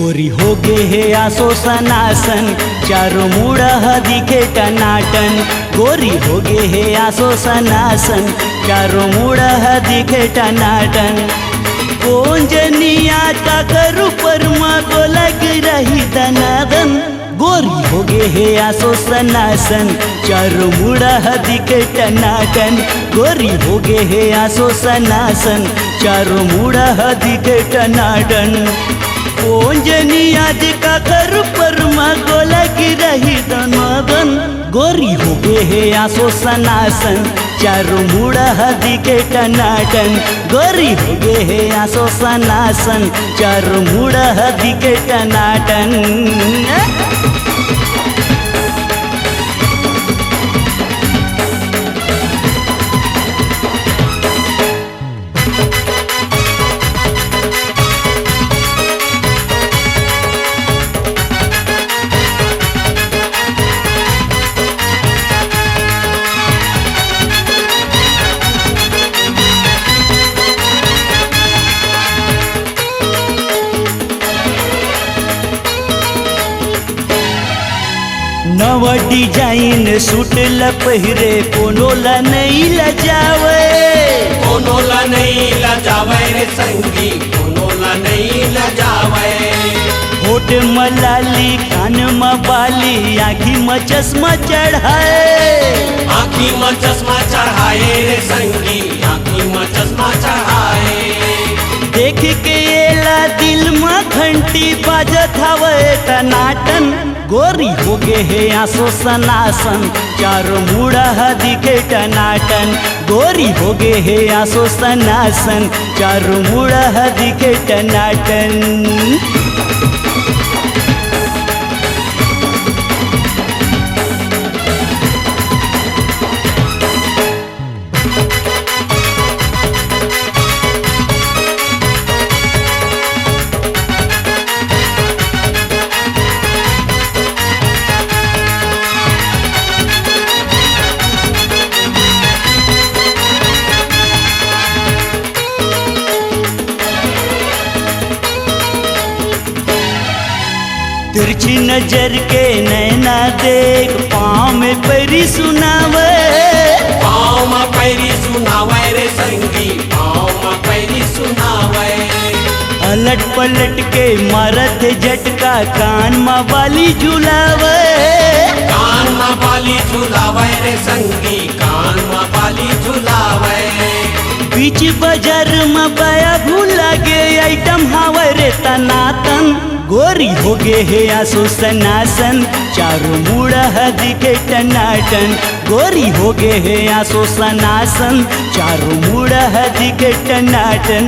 गोरी हो गे हे आसो सनासन चारों मुड़ा दिखे टनाटन। गोरी हो गे हे आसो सनासन चारों मुड़ा दिखे टनाटन। कौन जनिया का करू परमा को लग रही दनादन। गोरी हो गे हे आसो सनासन चारों मुड़ा दिखे टनाटन। गोरी हो गे हे आसो सनासन चारों मुड़ा दिखे टनाटन। कौन जनी आज का कर परमा को लगी रही दनादन। गोरी हो गे हे आसो सनासन चारों मुड़ा दिखे टनाटन। गोरी हो गे हे आसो सनासन चारों मुड़ा दिखे टनाटन। नवा डिजाइन सूट ला पहिरे कोनो ला नहीं लजावे। कोनो ला नहीं लजावे रे संगी, कोनो ला नहीं लजावे। होठ में लाली कान में बाली आँखी में चश्मा चढ़ाए। आँखी में चश्मा चढ़ाए रे संगी, आँखी में चश्मा चढ़ाए। देख के एला दिल में घंटी बाजत हवे टनाटन। गोरी हो गे हे आसो सनासन चारों मुड़ा दिखे टनाटन। गोरी हो गे हे आसो सनासन चारों मुड़ा दिखे टनाटन। तिरछी नजर के नैना देख पाँव में पैरी सुनावे। पाँव में पैरी सुनावे रे संगी, पाँव में पैरी सुनावे। अलट पलट के मारत झटका कान में बाली झुलावे। कान में बाली झुलावे रे संगी, कान में बाली झुलावे। बीच बाजार में बाया भूला गे आइटम हावे रे तनातन। गोरी हो गे हे आसो सनासन चारों मुड़ा दिखे टनाटन। गोरी हो गे हे आसो सनासन चारों मुड़ा दिखे टनाटन।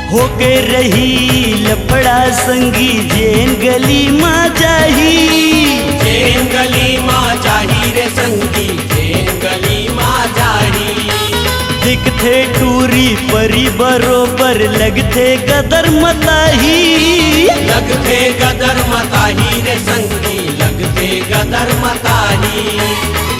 हो के रही लफड़ा संगी जेन गली माँ जाही। जेन गली माँ जाही रे संगी, जेन गली माँ जाही। दिखते टूरी परी बरोबर लगते गदर मताही। लगते गदर मताही रे संगी, लगते गदर मताही।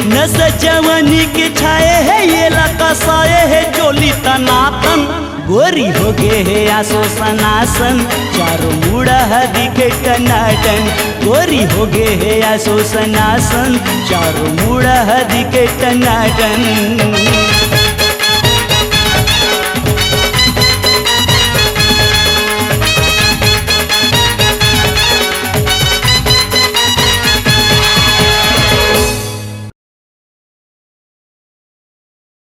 नस जवानी के छाए है ये लका साए है चोली तनातन। गोरी हो गे हे आसो सनासन चारों मुड़ा दिखे टनाटन। गोरी हो गे हे आसो सनासन चारों मुड़ा दिखे टनाटन।